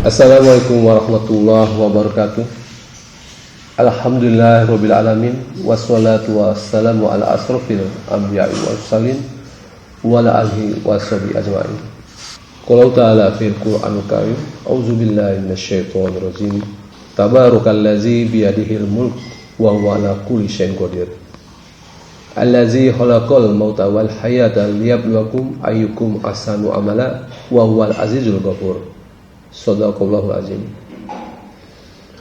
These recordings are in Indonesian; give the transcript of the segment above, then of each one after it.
Assalamualaikum warahmatullahi wabarakatuh. Alhamdulillahirabbil alamin wassalatu wassalamu ala asrofil anbiya'i wal mursalin wa ala alihi washabihi ajma'in. Qala ta'ala fil Qur'anil karim, auzubillahi minasyaitonir rajim. Tabarakallazi biyadihil mulk wa huwa ala kulli syai'in qadir. Allazi khalaqal mauta wal hayata liyabluwakum ayyukum ahsanu amala wa huwal azizul ghafur. Shadaqallahul azim.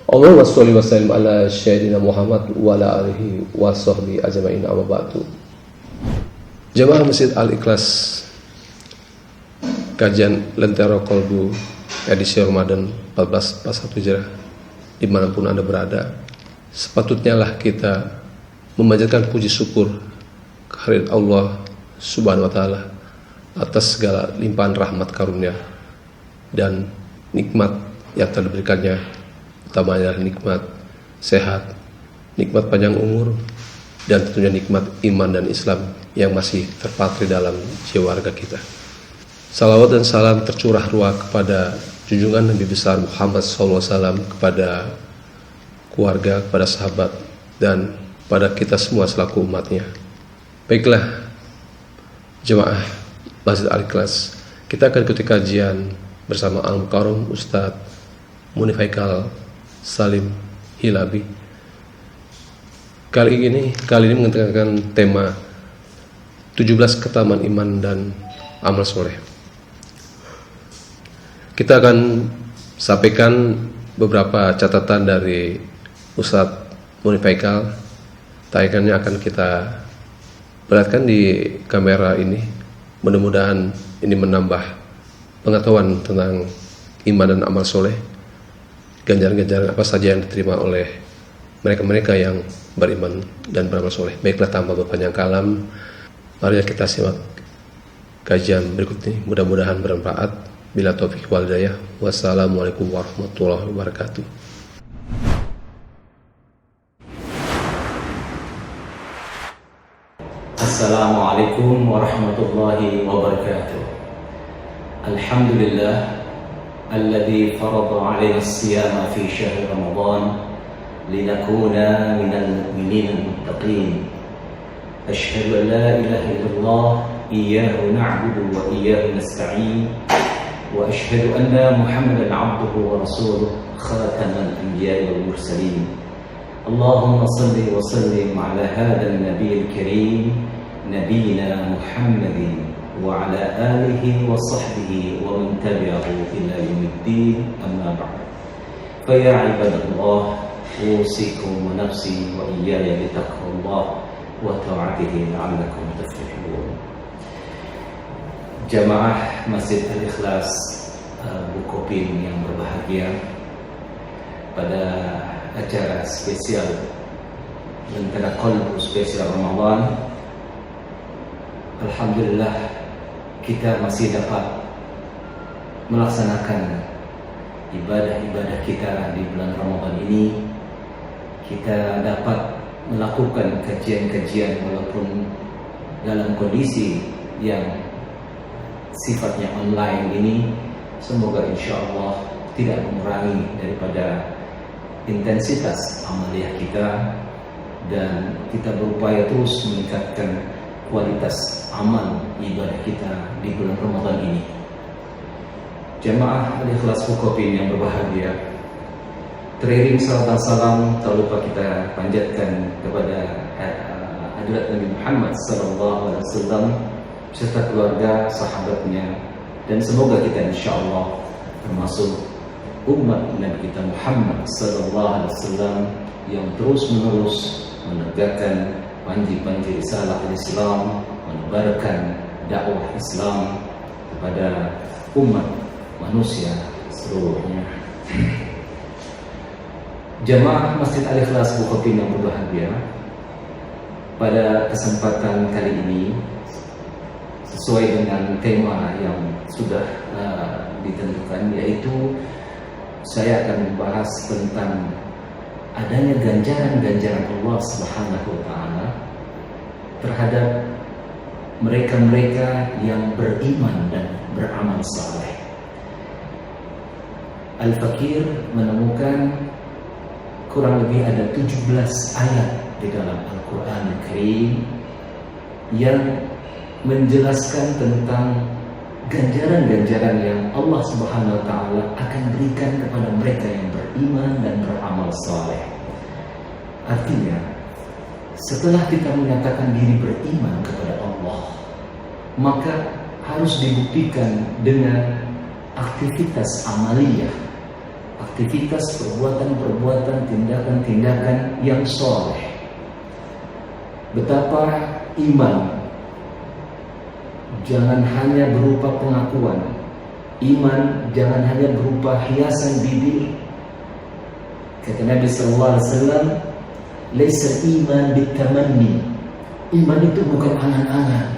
Allahumma sholli wa sallim ala sayyidina Muhammad wa ala alihi wa sahbihi ajma'in, amma ba'du. Jamaah Masjid Al-Ikhlas, kajian Lentera Kolbu edisi Ramadan 1441 Hijrah, dimanapun Anda berada, sepatutnya lah kita memanjatkan puji syukur kehadirat Allah Subhanahu wa Ta'ala atas segala limpahan rahmat karunia dan nikmat yang telah diberikannya, utamanya nikmat sehat, nikmat panjang umur, dan tentunya nikmat iman dan Islam yang masih terpatri dalam jiwa warga kita. Salawat dan salam tercurah ruah kepada junjungan Nabi besar Muhammad SAW, kepada keluarga, kepada sahabat, dan pada kita semua selaku umatnya. Baiklah jemaah Masjid Al-Ikhlas, kita akan ikuti kajian bersama Al-Mukarram Ustadz Munif Haikal Salim Hilabi. Kali ini mengenakan tema 17 ketaman iman dan amal soleh. Kita akan sampaikan beberapa catatan dari Ustadz Munif Haikal. Tayangannya akan kita perlihatkan di kamera ini. Mudah-mudahan ini menambah pengetahuan tentang iman dan amal soleh, ganjaran-ganjaran apa saja yang diterima oleh mereka-mereka yang beriman dan beramal soleh. Baiklah, tanpa berpanjang kalam, mari kita simak kajian berikut ini. Mudah-mudahan bermanfaat. Bila taufik wal hidayah. Wassalamualaikum warahmatullahi wabarakatuh. Assalamualaikum warahmatullahi wabarakatuh. Alhamdulillah alladzi farada 'alaina as-siyama fi syahr Ramadan linakuna minal mu'minina al-muttaqin. Asyhadu an la ilaha illallah iyyahu na'budu wa iyyahu nasta'in wa asyhadu anna Muhammadan 'abduhu wa rasuluhu khatamal anbiya'i wal mursalin. Allahumma shalli wa sallim 'ala hadzal nabiyil karim nabiyina Muhammadin wa ala alihi wa sahbihi wa man tabi'ahu ila yaumiddin, amma ba'd. Fa ya ibadallah, usikum wa nafsi wa iyaya bi taqwallah wa ta'atihi la'allakum tuflihun. Jamaah Masjid Al-Ikhlas Bukopin yang berbahagia, pada acara spesial Lentera Kolbu spesial Ramadan, alhamdulillah kita masih dapat melaksanakan ibadah-ibadah kita di bulan Ramadan ini. Kita dapat melakukan kajian-kajian walaupun dalam kondisi yang sifatnya online ini. Semoga insya Allah tidak mengurangi daripada intensitas amaliyah kita, dan kita berupaya terus meningkatkan kualitas amal ibadah kita di bulan Ramadan ini. Jamaah Al-Ikhlas Bukopin yang berbahagia, teriring salam dan salam tak lupa kita panjatkan kepada hadirat Nabi Muhammad SAW beserta keluarga, sahabatnya, dan semoga kita insyaallah termasuk umat Nabi kita Muhammad SAW yang terus menerus menegakkan panji-panji risalah Islam, menebarkan dakwah Islam kepada umat manusia seluruhnya. Jamaah Masjid Al-Ikhlas Bukopin yang berbahagia, pada kesempatan kali ini sesuai dengan tema yang sudah ditentukan, yaitu saya akan membahas tentang adanya ganjaran-ganjaran Allah Subhanahu wa Ta'ala terhadap mereka-mereka yang beriman dan beramal saleh. Al-Fakir menemukan kurang lebih ada 17 ayat di dalam Al-Quran Al-Karim yang menjelaskan tentang ganjaran-ganjaran yang Allah Subhanahu wa Ta'ala akan berikan kepada mereka yang beriman dan beramal saleh. Artinya, setelah kita menyatakan diri beriman kepada Allah, maka harus dibuktikan dengan aktivitas amaliyah, aktivitas perbuatan-perbuatan, tindakan-tindakan yang soleh. Betapa iman jangan hanya berupa pengakuan, iman jangan hanya berupa hiasan bibir. Kata Nabi SAW, "Laisa iman bitamanni." Iman itu bukan angan-angan.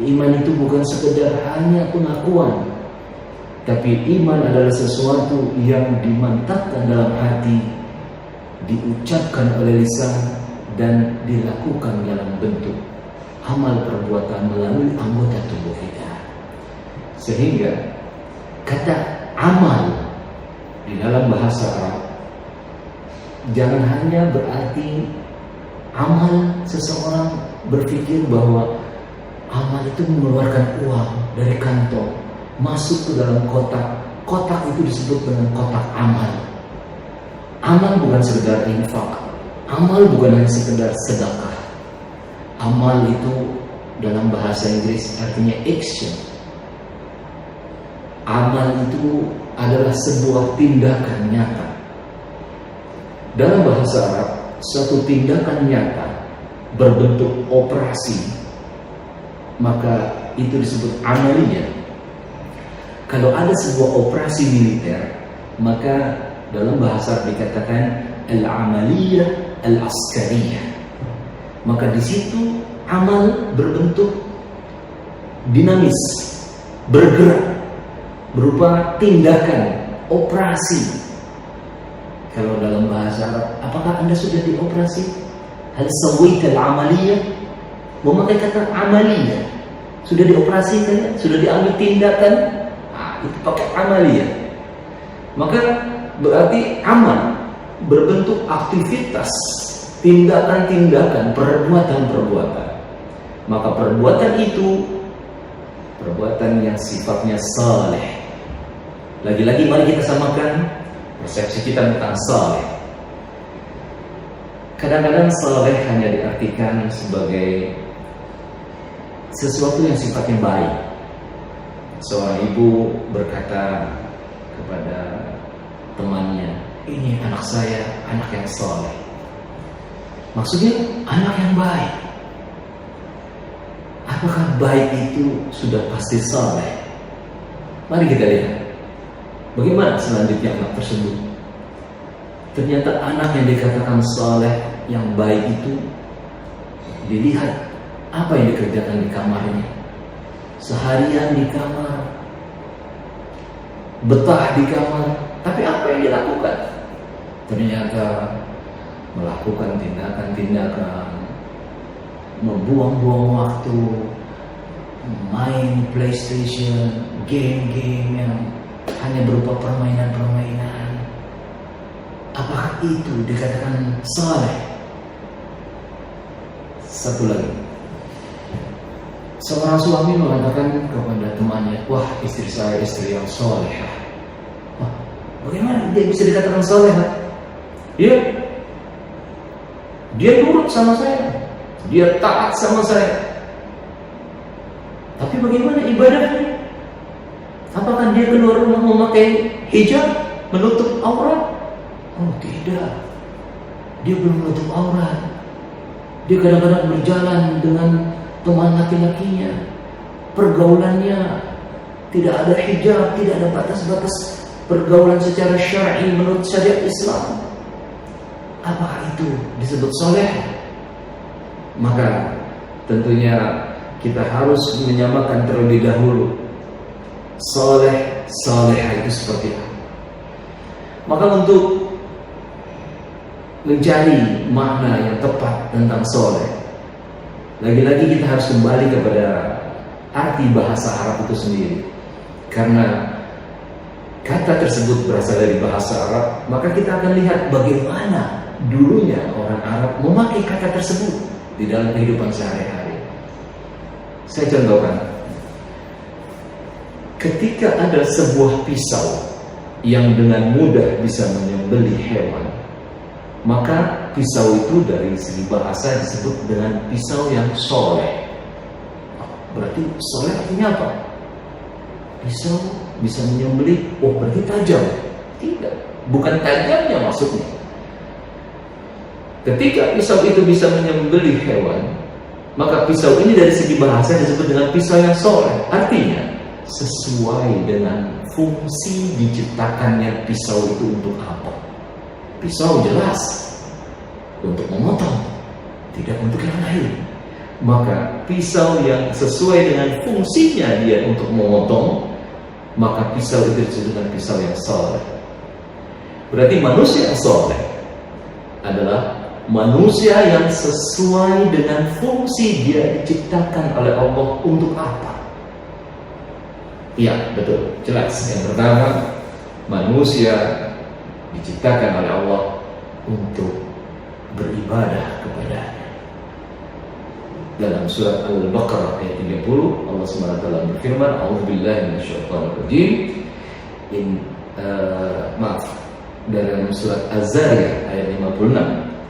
Iman itu bukan sekedar hanya pengakuan, tapi iman adalah sesuatu yang dimantapkan dalam hati, diucapkan oleh lisan, dan dilakukan dalam bentuk amal perbuatan melalui anggota tubuh kita. Sehingga kata amal di dalam bahasa Arab jangan hanya berarti amal seseorang berpikir bahwa amal itu mengeluarkan uang dari kantong masuk ke dalam kotak. Kotak itu disebut dengan kotak amal. Amal bukan sekedar infak. Amal bukan hanya sekedar sedekah. Amal itu dalam bahasa Inggris artinya action. Amal itu adalah sebuah tindakan nyata. Dalam bahasa Arab, suatu tindakan nyata berbentuk operasi, maka itu disebut amaliyah. Kalau ada sebuah operasi militer, maka dalam bahasa Arab dikatakan al-amaliyah al-askariyah. Maka di situ amal berbentuk dinamis, bergerak, berupa tindakan, operasi. Kalau dalam bahasa Arab, apakah Anda sudah dioperasi? Hal sawaita al-amaliyah? Memakai kata amaliyah. Sudah dioperasikan ya? Sudah diambil tindakan? Itu pakai amaliyah. Maka berarti amal berbentuk aktivitas, tindakan-tindakan, perbuatan-perbuatan. Maka perbuatan itu perbuatan yang sifatnya saleh. Lagi-lagi mari kita samakan persepsi kita tentang saleh. Kadang-kadang saleh hanya diartikan sebagai sesuatu yang sifatnya baik. Seorang ibu berkata kepada temannya, "Ini anak saya, anak yang saleh." Maksudnya anak yang baik. Apakah baik itu sudah pasti saleh? Mari kita lihat bagaimana selanjutnya anak tersebut. Ternyata anak yang dikatakan saleh, yang baik itu, dilihat apa yang dikerjakan di kamarnya. Seharian di kamar, betah di kamar, tapi apa yang dilakukan? Ternyata melakukan tindakan-tindakan, membuang-buang waktu, main PlayStation, game-game yang hanya berupa permainan-permainan. Apakah itu dikatakan saleh? Satu lagi, seorang suami mengatakan kepada temannya, "Wah, istri saya istri yang salehah." Wah, bagaimana dia bisa dikatakan salehah? Dia nurut sama saya, dia taat sama saya. Tapi bagaimana ibadahnya? Apakah dia keluar rumah memakai hijab, menutup aurat? Oh tidak, dia belum menutup aurat. Dia kadang-kadang berjalan dengan teman laki-lakinya, pergaulannya tidak ada hijab, tidak ada batas-batas pergaulan secara syar'i menurut syariat Islam. Apakah itu disebut saleh? Maka tentunya kita harus menyamakan terlebih dahulu saleh, salehah itu seperti apa. Maka untuk mencari makna yang tepat tentang saleh, lagi-lagi kita harus kembali kepada arti bahasa Arab itu sendiri. Karena kata tersebut berasal dari bahasa Arab, maka kita akan lihat bagaimana dulunya orang Arab memakai kata tersebut di dalam kehidupan sehari-hari. Saya contohkan, ketika ada sebuah pisau yang dengan mudah bisa menyembelih hewan, maka pisau itu dari segi bahasa disebut dengan pisau yang soleh. Berarti soleh artinya apa? Pisau bisa menyembelih, oh berarti tajam. Tidak, bukan tajamnya maksudnya. Ketika pisau itu bisa menyembelih hewan, maka pisau ini dari segi bahasa disebut dengan pisau yang soleh. Artinya sesuai dengan fungsi diciptakannya pisau itu untuk apa. Pisau jelas untuk memotong, tidak untuk yang lain. Maka pisau yang sesuai dengan fungsinya dia untuk memotong, maka pisau itu disebut dengan pisau yang soleh. Berarti manusia yang soleh adalah manusia yang sesuai dengan fungsi dia diciptakan oleh Allah untuk apa. Iya, betul, jelas. Yang pertama, manusia diciptakan oleh Allah untuk beribadah kepada-Nya. Dalam surat Al-Baqarah ayat 30, Allah SWT berfirman, A'udzubillahi minasyaitonirrajim. Dalam surat Az-Zariyat ayat 56,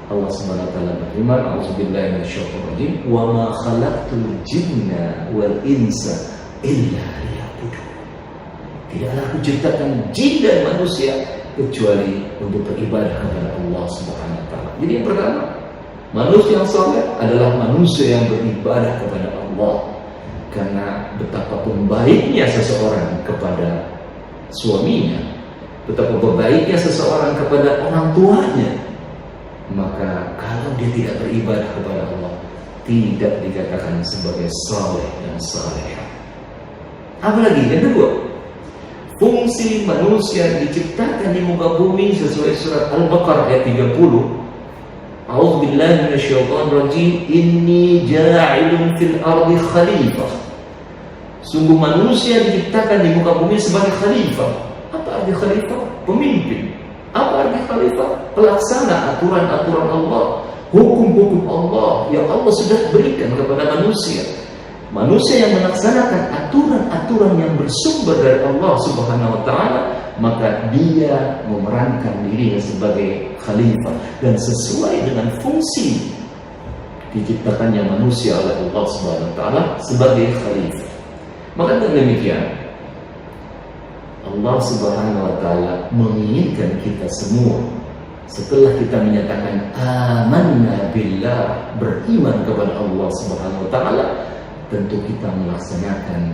Allah SWT berfirman, A'udzubillahi minasyaitonirrajim, wa ma khalaqtul jinna wal insa illa liya'budun. Tidaklah aku ciptakan jin dan manusia kecuali untuk beribadah kepada Allah Subhanahu wa taala. Jadi yang pertama, manusia yang saleh adalah manusia yang beribadah kepada Allah. Karena betapapun baiknya seseorang kepada suaminya, betapa baiknya seseorang kepada orang tuanya, maka kalau dia tidak beribadah kepada Allah, tidak dikatakan sebagai saleh dan salehah. Apalagi yang kedua, fungsi manusia diciptakan di muka bumi sesuai surat Al-Baqarah ayat 30. A'udzubillahi minasyaitonirrajim. Inni ja'ilun fil ardi khalifah. Sungguh manusia diciptakan di muka bumi sebagai khalifah. Apa arti khalifah? Pemimpin. Apa arti khalifah? Pelaksana aturan-aturan Allah, hukum-hukum Allah yang Allah sudah berikan kepada manusia. Manusia yang melaksanakan aturan-aturan yang bersumber dari Allah Subhanahu wa taala, maka dia memerankan dirinya sebagai khalifah dan sesuai dengan fungsi diciptakannya manusia oleh Allah Subhanahu wa taala sebagai khalifah. Maka dengan demikian Allah Subhanahu wa taala menginginkan kita semua setelah kita menyatakan amanna billah, beriman kepada Allah Subhanahu wa taala, tentu kita melaksanakan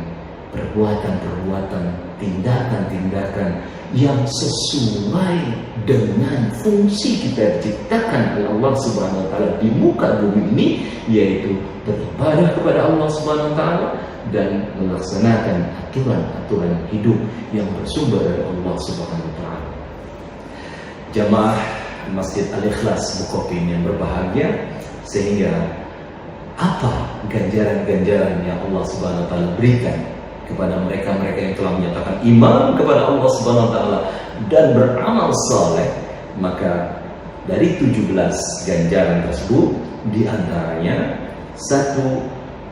perbuatan-perbuatan, tindakan-tindakan yang sesuai dengan fungsi kita diciptakan oleh Allah Subhanahu wa taala di muka bumi ini, yaitu beribadah kepada Allah Subhanahu wa taala dan melaksanakan aturan-aturan hidup yang bersumber dari Allah Subhanahu wa taala. Jamaah Masjid Al-Ikhlas Bukopin yang berbahagia, sehingga apa ganjaran-ganjaran yang Allah Subhanahu wa taala berikan kepada mereka-mereka yang telah menyatakan iman kepada Allah Subhanahu wa taala dan beramal saleh? Maka dari 17 ganjaran tersebut, di antaranya satu,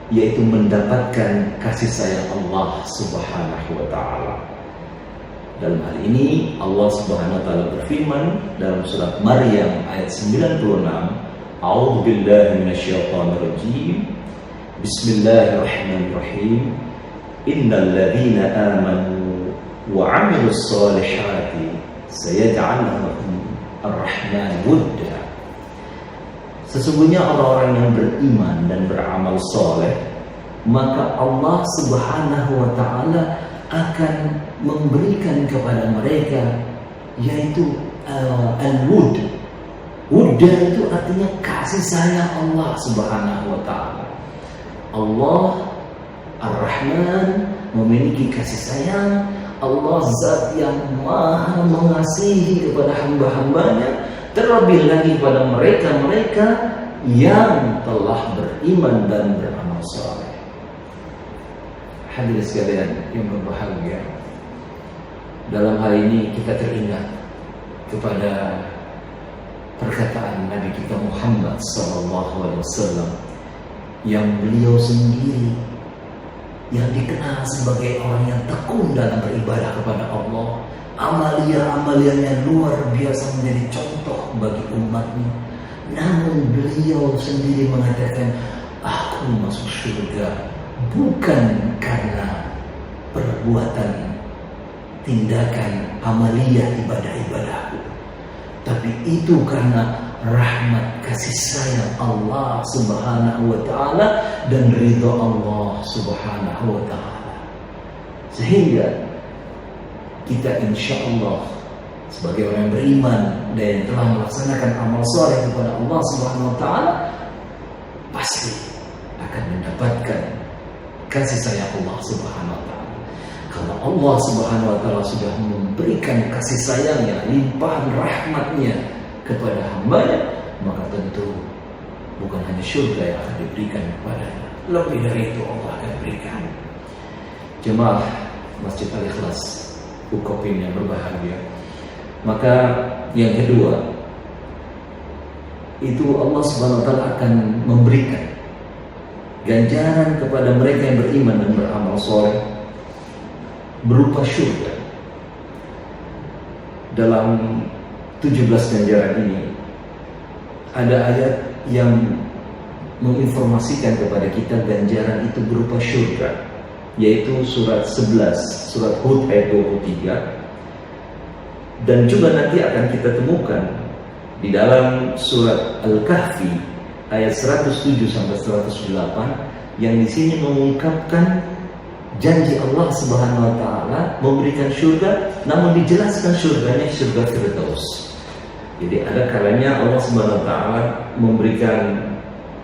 yaitu mendapatkan kasih sayang Allah Subhanahu wa taala. Dalam hal ini Allah Subhanahu wa taala berfirman dalam surat Maryam ayat 96, A'udzubillahi minasyaitonirrajim. Bismillahirrahmanirrahim. Innal ladzina amanu wa 'amilus solihati sayaj'al lahum ar-rahman wudda. Sesungguhnya orang-orang yang beriman dan beramal soleh, maka Allah Subhanahu wa taala akan memberikan kepada mereka yaitu al-wud. Wudda itu artinya kasih sayang Allah Subhanahu wa taala. Allah Ar-Rahman memiliki kasih sayang. Allah zat yang maha mengasihi kepada hamba-hambanya, terlebih lagi pada mereka-mereka yang telah beriman dan beramal saleh. Hadirin sekalian yang berbahagia, Dalam hal ini kita teringat kepada perkataan Nabi kita Muhammad SAW, yang beliau sendiri yang dikenal sebagai orang yang tekun dalam beribadah kepada Allah. Amalia-amaliannya luar biasa menjadi contoh bagi umatnya. Namun beliau sendiri mengatakan, aku masuk surga bukan karena perbuatan, tindakan, amaliyah, ibadah-ibadahku, tapi itu karena rahmat kasih sayang Allah Subhanahu wa ta'ala dan ridha Allah Subhanahu wa ta'ala. Sehingga kita insya Allah sebagai orang yang beriman dan telah melaksanakan amal soleh kepada Allah Subhanahu wa ta'ala, pasti akan mendapatkan kasih sayang Allah Subhanahu wa ta'ala. Kalau Allah Subhanahu wa ta'ala sudah memberikan kasih sayangnya, limpahan rahmatnya kepada hambanya, maka tentu bukan hanya surga yang akan diberikan kepadanya, lebih dari itu Allah akan berikan. Jemaah Masjid Al-Ikhlas Ukopin yang berbahagia, maka yang kedua itu Allah Subhanahu wa ta'ala akan memberikan ganjaran kepada mereka yang beriman dan beramal soleh berupa surga. Dalam 17 ganjaran ini ada ayat yang menginformasikan kepada kita ganjaran itu berupa surga, yaitu surat 11, surat Hud ayat 23, dan juga nanti akan kita temukan di dalam surat Al-Kahfi ayat 107 sampai 108 yang di sini mengungkapkan janji Allah Subhanahu wa ta'ala memberikan surga, namun dijelaskan surganya surga Firdaus. Jadi ada kalanya Allah Subhanahu wa ta'ala memberikan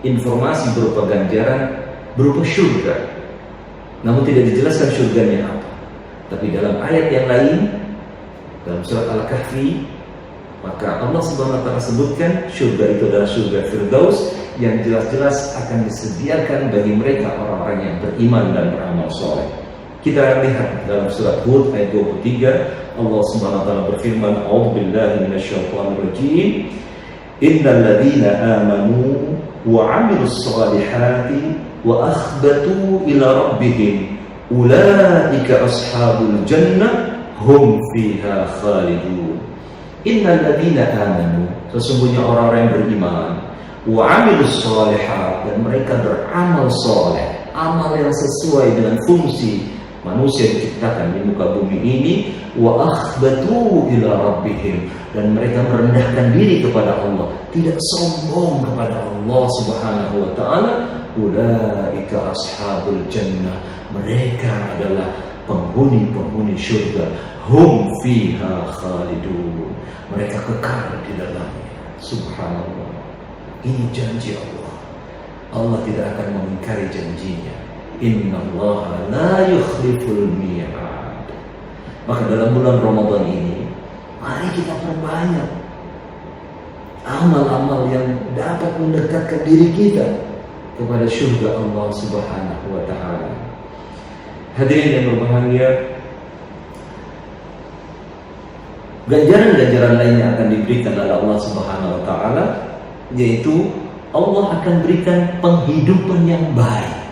informasi berupa ganjaran berupa surga, namun tidak dijelaskan surganya apa. Tapi dalam ayat yang lain, dalam surat Al-Kahfi, maka Allah Subhanahu wa ta'ala sebutkan surga itu adalah surga Firdaus yang jelas-jelas akan disediakan bagi mereka orang-orang yang beriman dan beramal soleh. Kita lihat dalam surat Hud ayat 23, Allah Subhanahu wa ta'ala berfirman, A'udzubillahi minasyaitonirrajim, Innal ladzina amanu wa 'amilus solihati wa akhbatu ila rabbihim ulaika ashabul jannah hum fiha khalidun. Innal ladzina amanu, sesungguhnya orang-orang yang beriman, wa 'amilus sholihat, dan mereka beramal soleh, amal yang sesuai dengan fungsi manusia diciptakan di muka bumi ini, wa akhbatu ila rabbihim, dan mereka merendahkan diri kepada Allah, tidak sombong kepada Allah Subhanahu wa ta'ala, ulaika ashabul jannah, mereka adalah penghuni-penghuni surga, hum fiha khalidun, mereka kekal di dalamnya. Subhanallah. Ini janji Allah. Allah tidak akan mengingkari janjinya. Innallaha la yukhliful mi'ad. Maka dalam bulan Ramadan ini, mari kita perbanyak amal-amal yang dapat mendekatkan diri kita kepada surga Allah Subhanahu wa ta'ala. Hadirin yang berbahagia, ganjaran-ganjaran lainnya akan diberikan oleh Allah Subhanahu wa ta'ala, yaitu Allah akan berikan penghidupan yang baik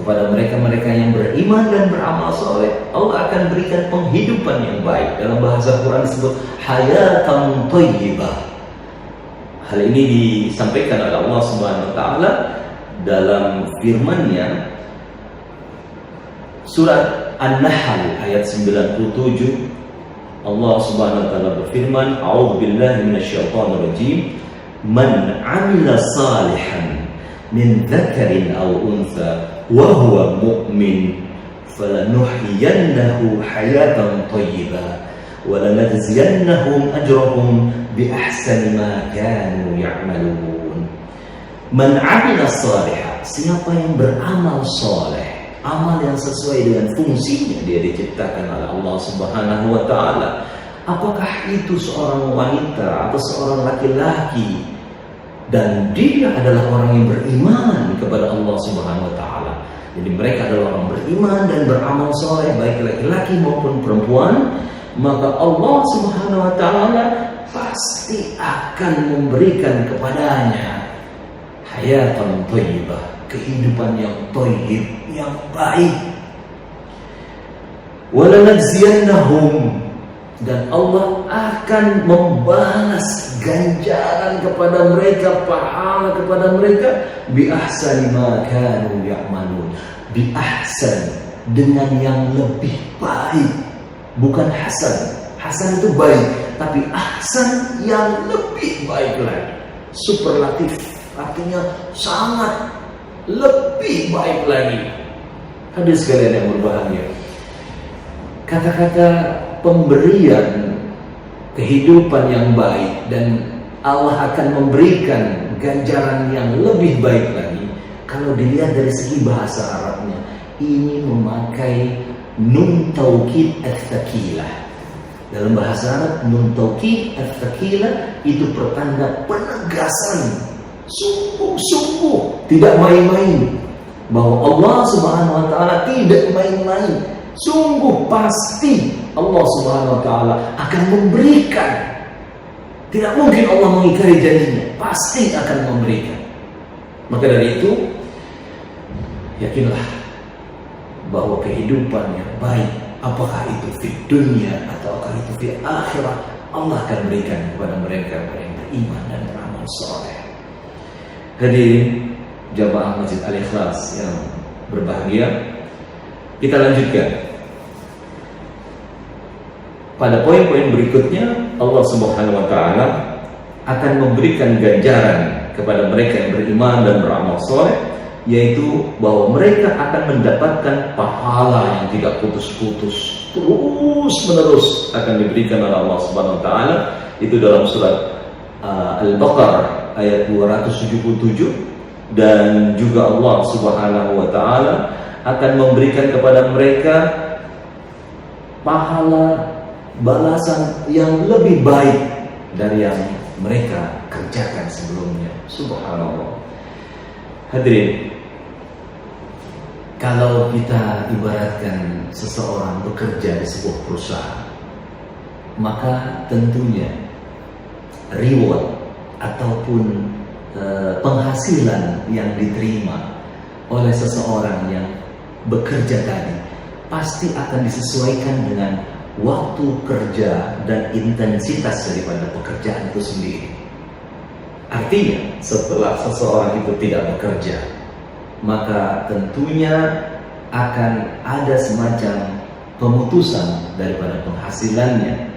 kepada mereka-mereka yang beriman dan beramal soleh. Allah akan berikan penghidupan yang baik. Dalam bahasa Quran disebut hayatan thayyibah. Hal ini disampaikan oleh Allah Subhanahu wa ta'ala dalam firman-Nya surat An-Nahl ayat 97. Allah Subhanahu wa ta'ala berfirman, A'udzubillahi minasyaitonirrajim, Man 'amila salihan min dzakarin aw untha wa huwa mu'min falanuhyiyannahu hayatan thayyibah wa lanajziyannahum ajrahum bi ahsani ma kanu ya'malun. Man 'amila salihan, siapa yang beramal soleh, amal yang sesuai dengan fungsinya dia diciptakan oleh Allah Subhanahu wa ta'ala. Apakah itu seorang wanita atau seorang laki-laki dan dia adalah orang yang beriman kepada Allah Subhanahu wa taala. Jadi mereka adalah orang beriman dan beramal soleh, baik laki-laki maupun perempuan, maka Allah Subhanahu wa taala pasti akan memberikan kepadanya hayatan thayyibah, kehidupan yang thayyib, yang baik. Walanajziyannahum, dan Allah akan membalas ganjaran kepada mereka, pahala kepada mereka, bi ahsani ma kanu ya'malun. Bi ahsan, dengan yang lebih baik, bukan hasan. Hasan itu baik, tapi ahsan yang lebih baik lagi. Superlatif, artinya sangat lebih baik lagi. Hadirin sekalian yang berbahagia, kata-kata pemberian kehidupan yang baik dan Allah akan memberikan ganjaran yang lebih baik lagi, kalau dilihat dari segi bahasa Arabnya, ini memakai nun taukid ats-tsaqilah. Dalam bahasa Arab, nun taukid ats-tsaqilah itu pertanda penegasan, sungguh-sungguh, tidak main-main, bahwa Allah Subhanahu wa taala tidak main-main. Sungguh pasti Allah Subhanahu wa taala akan memberikan. Tidak mungkin Allah mengingkari janjinya, pasti akan memberikan. Maka dari itu, yakinlah bahwa kehidupan yang baik, apakah itu di dunia ataukah itu di akhirat, Allah akan berikan kepada mereka yang beriman dan beramal soleh. Hadirin jamaah Masjid Al-Ikhlas yang berbahagia, kita lanjutkan. Pada poin-poin berikutnya, Allah Subhanahu wa taala akan memberikan ganjaran kepada mereka yang beriman dan beramal soleh, yaitu bahwa mereka akan mendapatkan pahala yang tidak putus-putus, terus-menerus akan diberikan oleh Allah Subhanahu wa taala. Itu dalam surat Al-Baqarah ayat 277, dan juga Allah Subhanahu wa taala akan memberikan kepada mereka pahala balasan yang lebih baik dari yang mereka kerjakan sebelumnya. Subhanallah. Hadirin, kalau kita ibaratkan seseorang bekerja di sebuah perusahaan, maka tentunya reward ataupun penghasilan yang diterima oleh seseorang yang bekerja tadi pasti akan disesuaikan dengan waktu kerja dan intensitas daripada pekerjaan itu sendiri. Artinya, setelah seseorang itu tidak bekerja, maka tentunya akan ada semacam pemutusan daripada penghasilannya.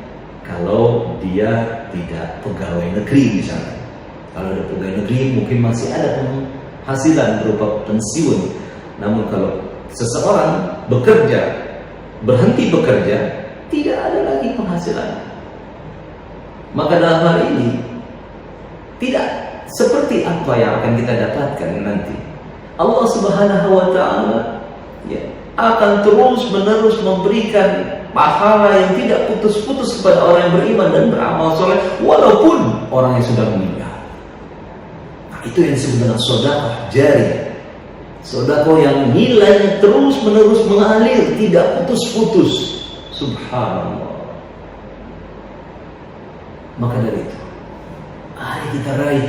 Kalau dia tidak pegawai negeri misalnya, kalau ada pegawai negeri mungkin masih ada penghasilan berupa pensiun. Namun kalau seseorang bekerja, berhenti bekerja, tidak ada lagi penghasilan. Maka dalam hal ini tidak seperti apa yang akan kita dapatkan nanti. Allah Subhanahu wa taala akan terus-menerus memberikan pahala yang tidak putus-putus kepada orang yang beriman dan beramal soleh, walaupun orang yang sudah meninggal. Nah, itu yang disebut dengan sedekah jariyah. Sedekah yang nilainya terus-menerus mengalir, tidak putus-putus. Subhanallah. Maka dari itu, mari kita raih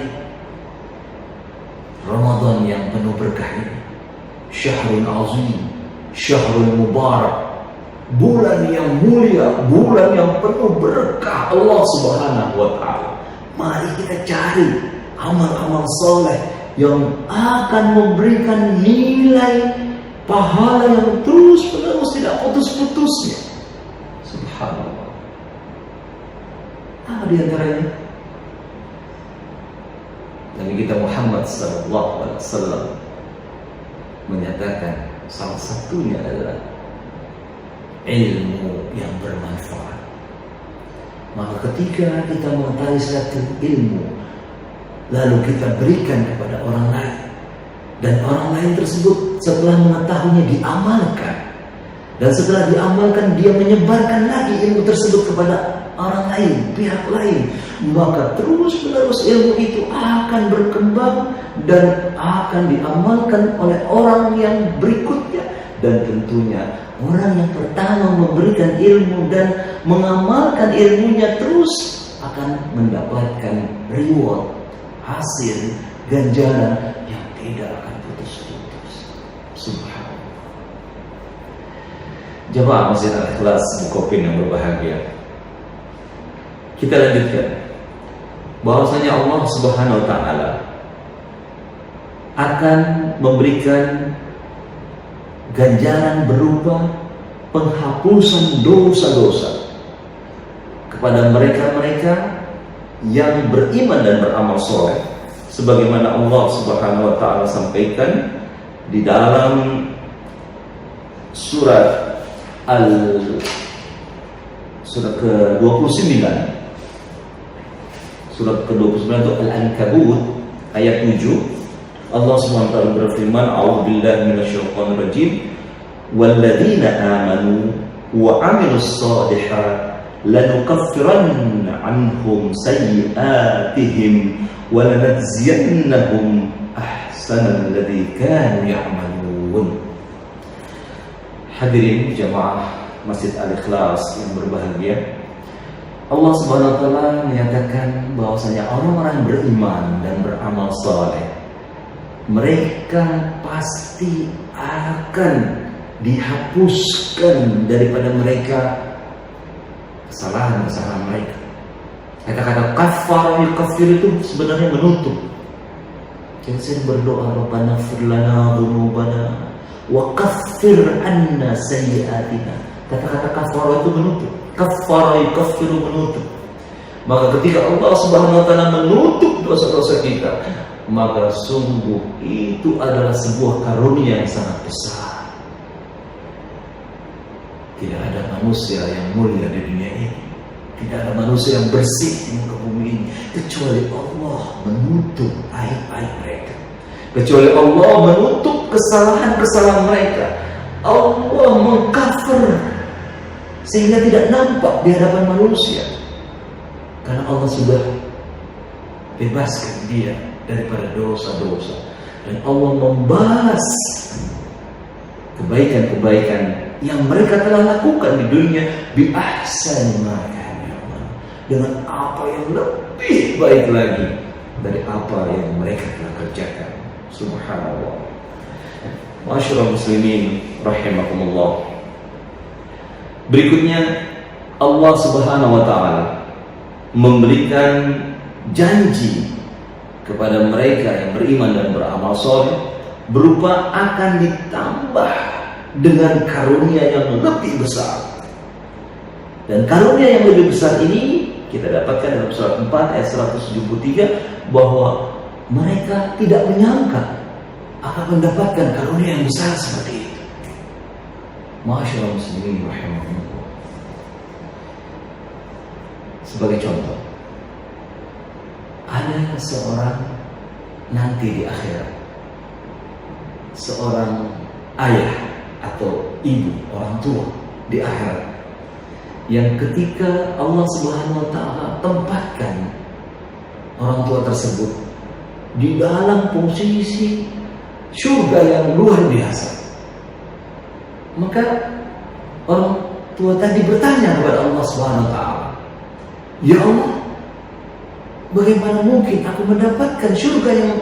Ramadan yang penuh berkah ini. Syahrul azim, syahrul mubarak, bulan yang mulia, bulan yang penuh berkah Allah Subhanahu wa taala. Mari kita cari amal-amal soleh yang akan memberikan nilai pahala yang terus-menerus tidak putus-putusnya. Subhanallah. Apa di antaranya? Nabi kita Muhammad SAW menyatakan salah satunya adalah ilmu yang bermanfaat. Maka ketika kita mengetahui satu ilmu, lalu kita berikan kepada orang lain, dan orang lain tersebut setelah mengetahuinya diamalkan, dan setelah diamalkan dia menyebarkan lagi ilmu tersebut kepada orang lain, pihak lain, maka terus-menerus ilmu itu akan berkembang dan akan diamalkan oleh orang yang berikutnya. Dan tentunya orang yang pertama memberikan ilmu dan mengamalkan ilmunya terus akan mendapatkan reward, hasil, ganjaran yang tidak akan putus-putus. Subhanallah. Jemaah Masjid Al-Ikhlas Bukopin yang berbahagia, kita lanjutkan bahwasanya Allah Subhanahu wa taala akan memberikan ganjaran berupa penghapusan dosa-dosa kepada mereka-mereka yang beriman dan beramal soleh, sebagaimana Allah Subhanahu wa taala sampaikan di dalam surat ke-29, surat ke-29 itu Al-Ankabut ayat 7. Allah SWT berfirman, a'udzubillahi minasyaitonir rajim, walladzina amanu wa 'amilus shalihat lanukaffiranna 'anhum sayyi'atihim wa lanajziyannahum ahsanal ladzi kanu ya'malun. Hadirin jemaah Masjid Al-Ikhlas yang berbahagia, Allah Subhanahu wa taala menyatakan bahwasanya orang-orang beriman dan beramal saleh, mereka pasti akan dihapuskan daripada mereka kesalahan-kesalahan mereka. Kata-kata kafar yukafir itu sebenarnya menutup. Jadi saya berdoa, Rabbana ighfir lana dzunubana wa kaffir anna sayyi'atina. Kata-kata kafar itu menutup. Kafar yukaffiru menutup. Maka ketika Allah Subhanahu wa taala menutup dosa-dosa kita, maka sungguh itu adalah sebuah karunia yang sangat besar. Tidak ada manusia yang mulia di dunia ini, tidak ada manusia yang bersih di muka bumi ini, kecuali Allah menutup aib-aib mereka, kecuali Allah menutup kesalahan-kesalahan mereka. Allah mengcover sehingga tidak nampak di hadapan manusia, karena Allah sudah bebaskan dia daripada dosa-dosa, dan Allah membalas kebaikan-kebaikan yang mereka telah lakukan di dunia bi ahsani ma kanu ya'malun, dengan apa yang lebih baik lagi dari apa yang mereka telah kerjakan. Subhanallah. Ma'asyiral muslimin rahimakumullah. Berikutnya Allah Subhanahu wa taala memberikan janji kepada mereka yang beriman dan beramal soleh berupa akan ditambah dengan karunia yang lebih besar. Dan karunia yang lebih besar ini kita dapatkan dalam surat 4 ayat 173, bahwa mereka tidak menyangka akan mendapatkan karunia yang besar seperti itu. Ma'asyiral muslimin rahimahumullah. Sebagai contoh, ada seorang nanti di akhirat, seorang ayah atau ibu, orang tua di akhirat, yang ketika Allah Subhanahu wa taala tempatkan orang tua tersebut di dalam posisi surga yang luar biasa, maka orang tua tadi bertanya kepada Allah Subhanahu wa taala, "Ya Allah, bagaimana mungkin aku mendapatkan surga yang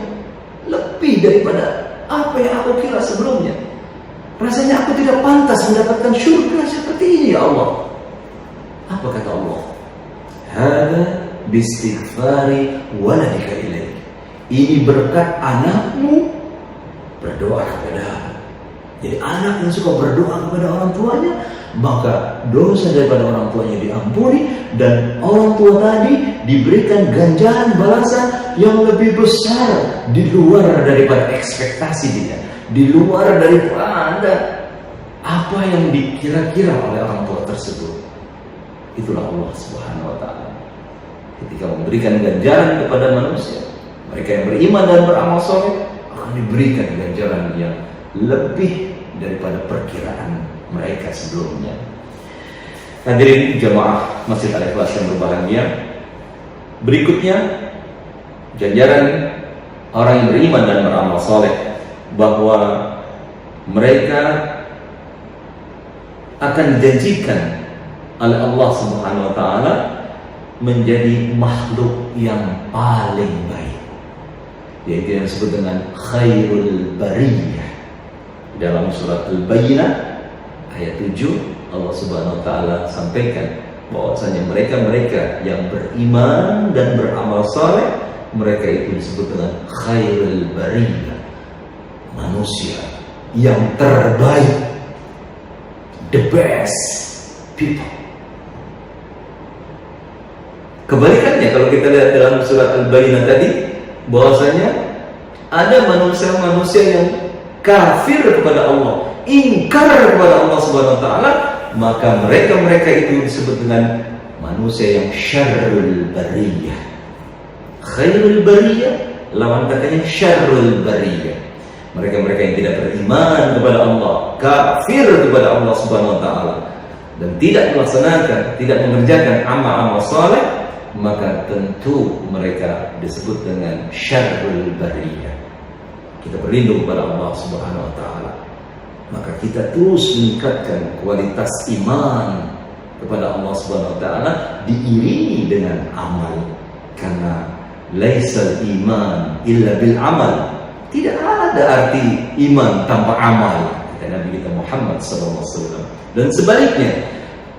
lebih daripada apa yang aku kira sebelumnya? Rasanya aku tidak pantas mendapatkan surga seperti ini, ya Allah." Apa kata Allah? "Hada bistighfari waladika ilaik." Ini berkat anakmu berdoa kepada aku. Jadi anak yang suka berdoa kepada orang tuanya, maka dosa daripada orang tuanya diampuni, dan orang tua tadi diberikan ganjaran balasan yang lebih besar di luar daripada ekspektasi dia, di luar daripada apa yang dikira-kira oleh orang tua tersebut. Itulah Allah Subhanahu wa taala ketika memberikan ganjaran kepada manusia, mereka yang beriman dan beramal soleh akan diberikan ganjaran yang lebih daripada perkiraan mereka sebelumnya. Hadirin jamaah Masjid Al-Ikhlas yang berbahagia, berikutnya jajaran orang yang beriman dan beramal soleh, bahwa mereka akan dijanjikan oleh Allah Subhanahu wa Ta'ala menjadi makhluk yang paling baik, yaitu yang disebut dengan khairul bariyah. Dalam surat Al-Bayyinah ayat 7, Allah Subhanahu wa Ta'ala sampaikan bahwasanya mereka yang beriman dan beramal saleh, mereka itu disebut dengan khairul bariyah, manusia yang terbaik, the best people. Kebalikannya, kalau kita lihat dalam surat Al-Bayyinah tadi, bahwasanya ada manusia-manusia yang kafir kepada Allah, ingkar kepada Allah Subhanahu wa Ta'ala, maka mereka itu disebut dengan manusia yang syarrul bariyah. Khairul bariyah lawan katanya syarrul bariyah. Mereka yang tidak beriman kepada Allah, kafir kepada Allah Subhanahu wa Ta'ala, dan tidak melaksanakan, tidak mengerjakan amal-amal saleh, maka tentu mereka disebut dengan syarrul bariyah. Kita berlindung kepada Allah Subhanahu wa Ta'ala, maka kita terus meningkatkan kualitas iman kepada Allah Subhanahu wa Ta'ala diiringi dengan amal, karena laisal iman illa bil amal. Tidak ada arti iman tanpa amal, kata Nabi kita Muhammad SAW. Dan sebaliknya,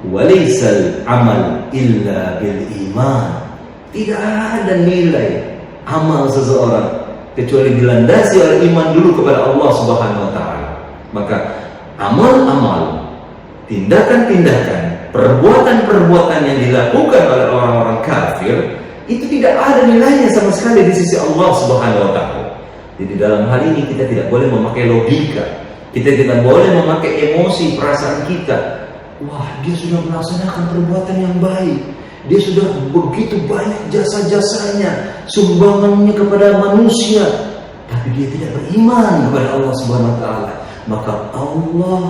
walaisal amal illa bil iman. Tidak ada nilai amal seseorang kecuali dilandasi oleh iman dulu kepada Allah Subhanahu wa Ta'ala. Maka amal-amal, tindakan-tindakan, perbuatan-perbuatan yang dilakukan oleh orang-orang kafir itu tidak ada nilainya sama sekali di sisi Allah Subhanahu wa Ta'ala. Jadi dalam hal ini kita tidak boleh memakai logika, kita tidak boleh memakai emosi, perasaan kita. Wah, dia sudah melaksanakan perbuatan yang baik, dia sudah begitu banyak jasa-jasanya, sumbangannya kepada manusia, tapi dia tidak beriman kepada Allah Subhanahu wa Ta'ala. Maka Allah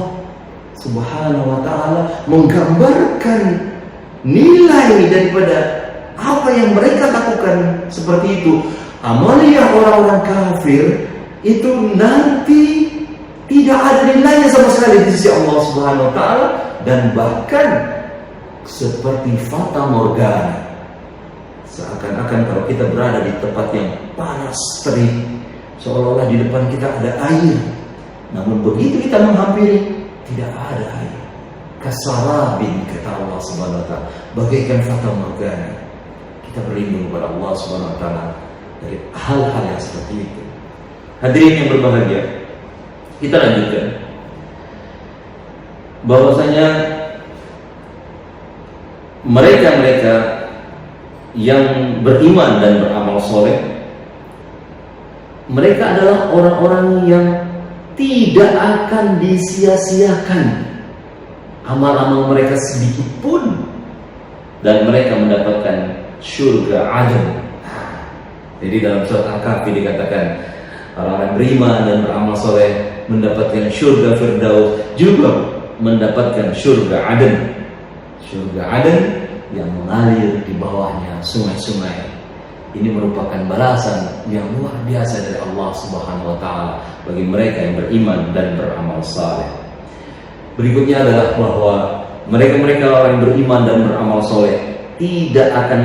Subhanahu wa Ta'ala menggambarkan nilai daripada apa yang mereka lakukan seperti itu. Amalia orang-orang kafir itu nanti tidak ada nilainya sama sekali di sisi Allah Subhanahu wa Ta'ala, dan bahkan seperti fata morgana, seakan-akan kalau kita berada di tempat yang panas terik, seolah-olah di depan kita ada air, namun begitu kita menghampiri tidak ada air. Kasarabin, kata Allah Subhanahu wa Ta'ala, bagaikan fata morgana. Kita berlindung kepada Allah Subhanahu wa Ta'ala dari hal-hal yang seperti itu. Hadirin yang berbahagia, kita lanjutkan bahwasanya mereka yang beriman dan beramal soleh, mereka adalah orang-orang yang tidak akan disia-siakan amal-amal mereka sedikit pun, dan mereka mendapatkan surga Aden. Jadi dalam surat Al-Kahfi dikatakan orang-orang beriman dan beramal soleh mendapatkan surga Firdaus, juga mendapatkan surga Aden. Surga Aden yang mengalir di bawahnya sungai-sungai. Ini merupakan balasan yang luar biasa dari Allah Subhanahu wa Ta'ala bagi mereka yang beriman dan beramal saleh. Berikutnya adalah bahwa mereka orang yang beriman dan beramal soleh tidak akan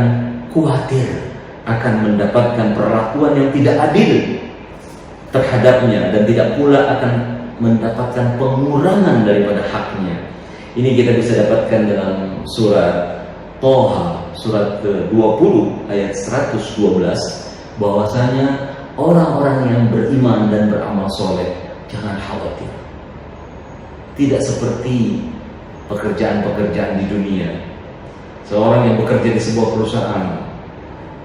khawatir akan mendapatkan perlakuan yang tidak adil terhadapnya, dan tidak pula akan mendapatkan pengurangan daripada haknya. Ini kita bisa dapatkan dalam surat Toha, surat ke-20 ayat 112, bahwasanya orang-orang yang beriman dan beramal soleh jangan khawatir. Tidak seperti pekerjaan-pekerjaan di dunia. Seorang yang bekerja di sebuah perusahaan,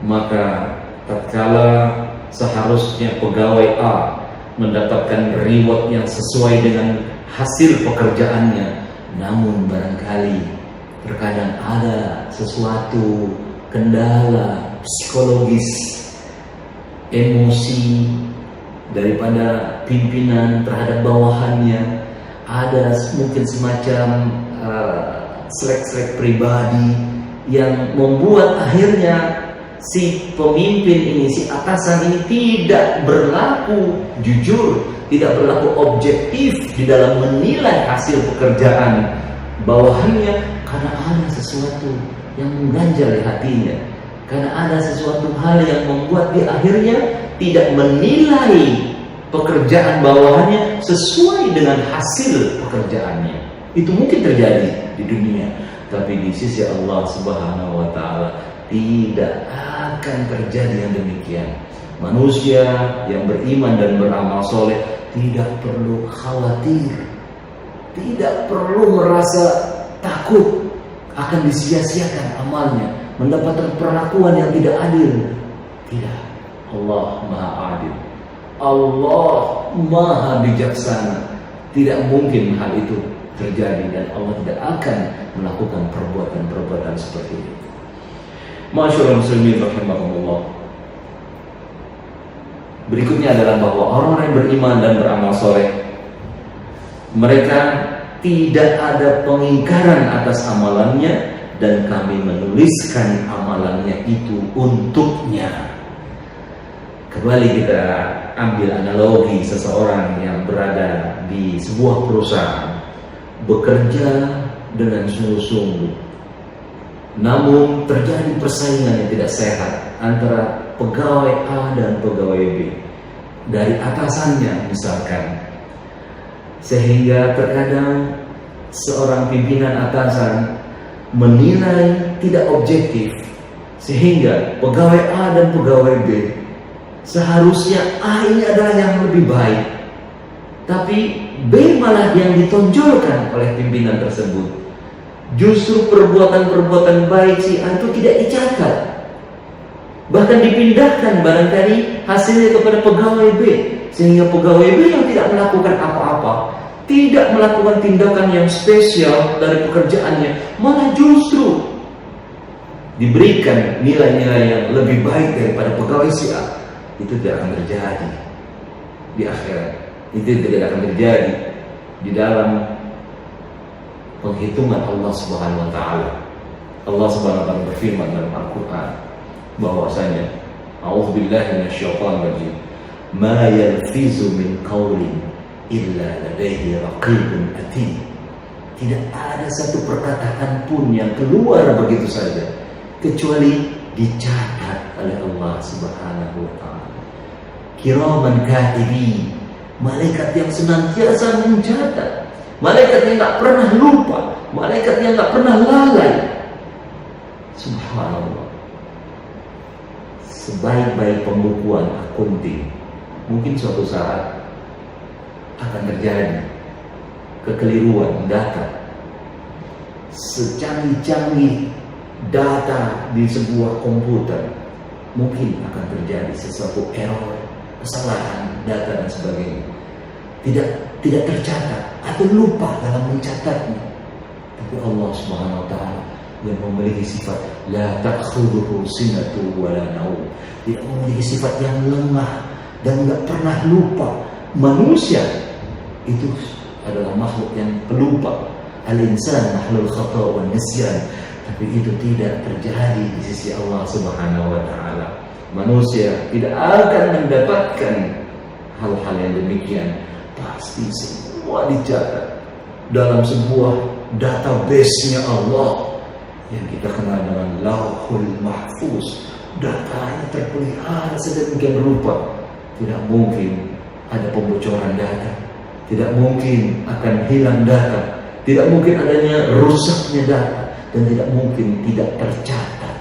maka tatkala seharusnya pegawai A mendapatkan reward yang sesuai dengan hasil pekerjaannya, namun barangkali terkadang ada sesuatu kendala psikologis, emosi daripada pimpinan terhadap bawahannya, ada mungkin semacam selek-selek pribadi yang membuat akhirnya si pemimpin ini, si atasan ini tidak berlaku jujur, tidak berlaku objektif di dalam menilai hasil pekerjaan bawahannya, karena ada sesuatu yang mengganjal hatinya, karena ada sesuatu hal yang membuat dia akhirnya tidak menilai pekerjaan bawahannya sesuai dengan hasil pekerjaannya. Itu mungkin terjadi di dunia, tapi di sisi Allah Subhanahu wa Ta'ala tidak akan terjadi yang demikian. Manusia yang beriman dan beramal soleh tidak perlu khawatir, tidak perlu merasa takut akan disia-siakan amalnya, mendapatkan perlakuan yang tidak adil. Tidak, Allah Maha Adil, Allah Maha Bijaksana. Tidak mungkin hal itu terjadi, dan Allah tidak akan melakukan perbuatan-perbuatan seperti itu. Masyaallah muslimin rahimakumullah. Berikutnya adalah bahwa orang-orang yang beriman dan beramal soleh, mereka tidak ada pengingkaran atas amalannya, dan kami menuliskan amalannya itu untuknya. Kembali kita ambil analogi seseorang yang berada di sebuah perusahaan, bekerja dengan sungguh-sungguh, namun terjadi persaingan yang tidak sehat antara pegawai A dan pegawai B dari atasannya misalkan, sehingga terkadang seorang pimpinan atasan menilai tidak objektif, sehingga pegawai A dan pegawai B seharusnya A ini adalah yang lebih baik, tapi B malah yang ditonjolkan oleh pimpinan tersebut. Justru perbuatan-perbuatan baik si A itu tidak dicatat, bahkan dipindahkan barangkali hasilnya kepada pegawai B, sehingga pegawai B yang tidak melakukan apa-apa, tidak melakukan tindakan yang spesial dari pekerjaannya, malah justru diberikan nilai-nilai yang lebih baik daripada pegawai si A. Itu tidak akan terjadi di akhirat. Itu tidak akan terjadi di dalam penghitungan Allah Subhanahu wa Ta'ala. Allah Subhanahu wa Ta'ala berfirman dalam Al-Quran bahwasanya, a'udzubillahi minasyaitonir rajim, ma yalfizu min qawlin illa ladaihi raqibun atid. Tidak ada satu perkataan pun yang keluar begitu saja kecuali dicatat oleh Allah Subhanahu wa Ta'ala. Kiraman katibin, malaikat yang senantiasa mencatat, malaikat yang tak pernah lupa, malaikat yang tak pernah lalai. Subhanallah. Sebaik-baik pembukuan akunting, mungkin suatu saat akan terjadi kekeliruan data. Secanggih-canggih data di sebuah komputer, mungkin akan terjadi sesuatu error, kesalahan data dan sebagainya. Tidak tercatat atau lupa dalam mencatatnya. Tapi Allah Subhanahu wa Ta'ala yang memiliki sifat la ta'khudhuhu sinatu wa la naum, tidak memiliki sifat yang lengah dan tidak pernah lupa. Manusia itu adalah makhluk yang pelupa. Al-insan mahlul khata' wa nisyan. Tapi itu tidak terjadi di sisi Allah Subhanahu wa Ta'ala. Manusia tidak akan mendapatkan hal-hal yang demikian. Pasti semua dicatat dalam sebuah database-nya Allah yang kita kenal dengan Lauhul Mahfuz. Datanya terpelihara sedemikian rupa. Tidak mungkin ada pembocoran data, tidak mungkin akan hilang data, tidak mungkin adanya rusaknya data, dan tidak mungkin tidak tercatat.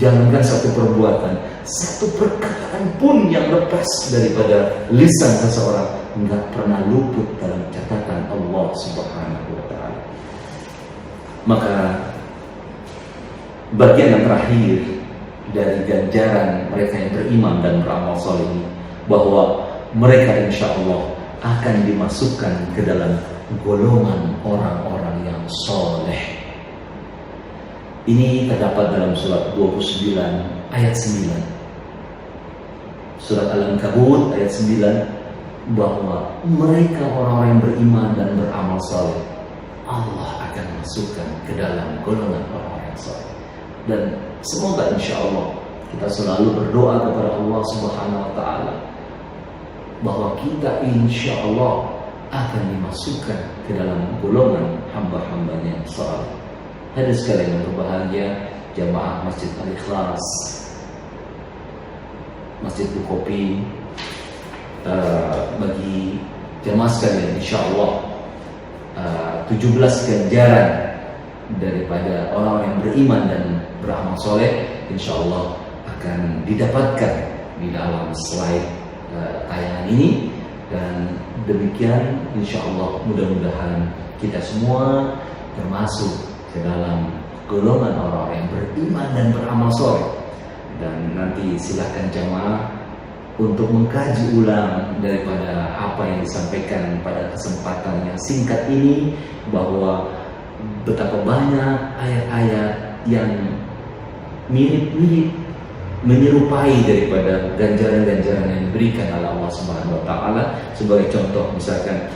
Jangankan satu perbuatan, satu perkataan pun yang lepas daripada lisan seseorang enggak pernah luput dalam catatan Allah Subhanahu wa Ta'ala. Maka bagian yang terakhir dari ganjaran mereka yang beriman dan beramal saleh ini, bahwa mereka insya Allah akan dimasukkan ke dalam golongan orang-orang yang soleh. Ini terdapat dalam surat 29 ayat 9. Surat Al-Ankabut ayat 9, bahwa mereka orang-orang yang beriman dan beramal saleh Allah akan masukkan ke dalam golongan orang-orang saleh. Dan semoga insya Allah kita selalu berdoa kepada Allah Subhanahu wa Ta'ala bahwa kita insya Allah akan dimasukkan ke dalam golongan hamba-hambanya yang saleh. Hadirin sekalian yang berbahagia, jamaah Masjid Al-Ikhlas, Masjid Bukopi, bagi jamaah sekalian insya Allah 17 ganjaran daripada orang yang beriman dan beramal soleh insya Allah akan didapatkan di dalam slide tayangan ini. Dan demikian insya Allah mudah-mudahan kita semua termasuk ke dalam golongan orang yang beriman dan beramal soleh. Dan nanti silakan jamaah untuk mengkaji ulang daripada apa yang disampaikan pada kesempatan yang singkat ini, bahwa betapa banyak ayat-ayat yang mirip-mirip, menyerupai daripada ganjaran-ganjaran yang diberikan oleh Allah Subhanahu wa Ta'ala. Sebagai contoh, misalkan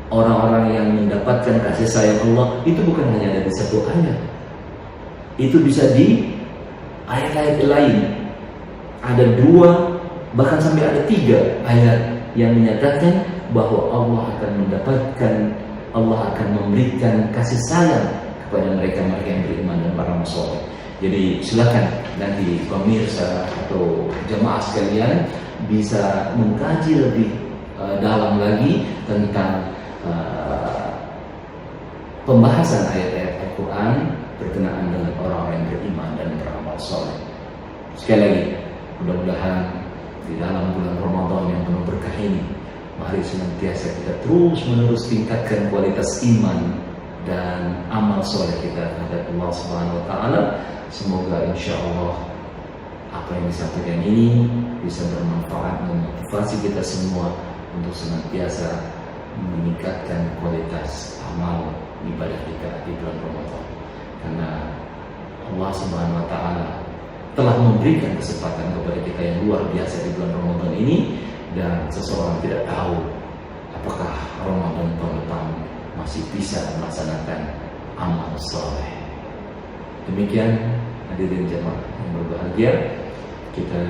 orang-orang yang mendapatkan kasih sayang Allah itu bukan hanya dari satu ayat, itu bisa di ayat-ayat lain. Ada 2, bahkan sampai ada 3 ayat yang menyatakan bahwa Allah akan memberikan kasih sayang kepada mereka-mereka yang beriman dan beramal soleh. Jadi silakan nanti pemirsa atau jamaah sekalian bisa mengkaji lebih dalam lagi tentang pembahasan ayat-ayat Al-Quran berkenaan dengan orang-orang yang beriman dan beramal soleh. Sekali lagi, mudah-mudahan di dalam bulan Ramadan yang penuh berkah ini, mari senantiasa kita terus-menerus tingkatkan kualitas iman dan amal soleh kita terhadap Allah Subhanahu wa Ta'ala. Semoga insya Allah apa yang disampaikan ini bisa bermanfaat dan motivasi kita semua untuk senantiasa meningkatkan kualitas amal ibadah kita di bulan Ramadan. Karena Allah Subhanahu wa Ta'ala telah memberikan kesempatan kepada kita yang luar biasa di bulan Ramadan ini, dan seseorang tidak tahu apakah Ramadan tahun depan masih bisa melaksanakan amal soleh. Demikian hadirin jemaah yang berbahagia, kita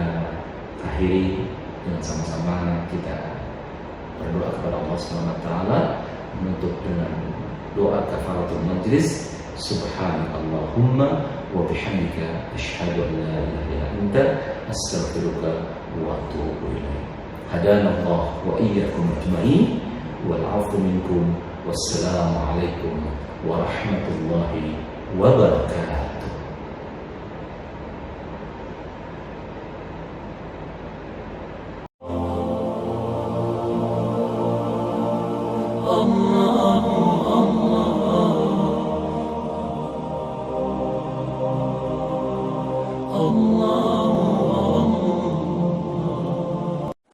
akhiri dengan sama-sama kita berdoa kepada Allah Subhanahu wa Ta'ala, menutup dengan doa kafaratul majlis. Subhanallahumma wa bihamdika asyhadu an la ilaha illa anta astaghfiruka wa atubu ilaik. Hadanallah wa iyyakum ajma'in wal 'afwu minkum. Wassalamu alaikum warahmatullahi wabarakatuh. Allah